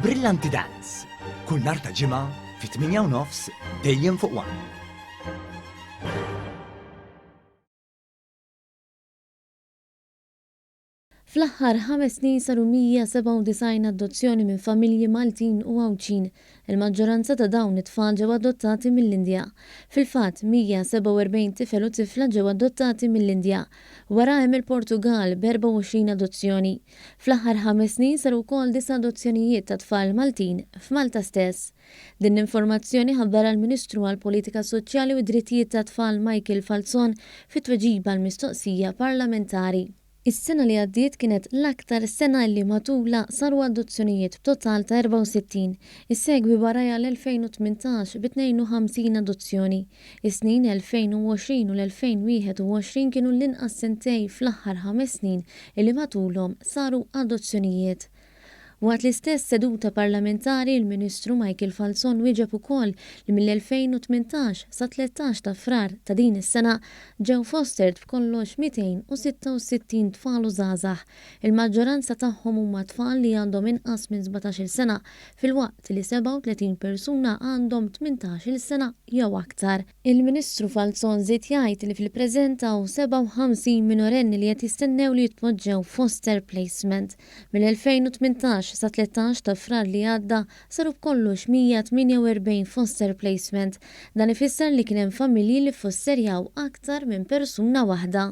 Brillanti Dance. Kull nhar ta' ġimgħa fi 8:30 dejjem fuq One. Fl-aħħar 5 snin saru 197 adozzjoni minn familji Maltin u Għawċin. Il-maġġoranza ta' dawn it-tfal ġew adottati mill-Indja. Fil-fatt 147 tifel u tifla ġew adottati mill-Indja. Wara hemm il-Portugal b'24 adozzjoni. Fl-aħħar 5 snin saru wkoll 9 adozzjonijiet ta' tfal Maltin f'Malta stess. Din l-informazzjoni ħabbara l-Ministru għall-Politika Soċjali u d-Drittijiet ta' tfal Michael Falzon fit-tweġiba l-mistoqsija parlamentari. Is-sena li għaddiet kienet l-aktar sena li matula saru adozzjonijiet b'total ta' 64. Issegwi warajja l-2018 b'52 adozzjoni. Is-snin 2020 u l-2021 kienu l-inqas sentej fl-aħħar 5 snin li matulhom saru adozzjonijiet. Waqt l-istess seduta parlamentari, il-Ministru Michael Falzon wieġeb ukoll li mill-2018 sa 13 ta' frar ta' din is-sena ġew fostert b'kollox 266 tfal u żgħażagħ. Il-maġġoranza tagħhom huma tfal li għandhom inqas minn 17-il sena, filwaqt li 37 persuna għandhom 18-il sena jew aktar. Il-Ministru Falzon żied jgħid li fil-preżent hawn 57 minorenni li qed jistennew li jitpoġġew foster placement. Mill-2018 sa 13 ta' frar li għadda saru b'kollox 148 foster placement. Dan ifisser li kien hemm familji li fosserjaw aktar minn persuna waħda.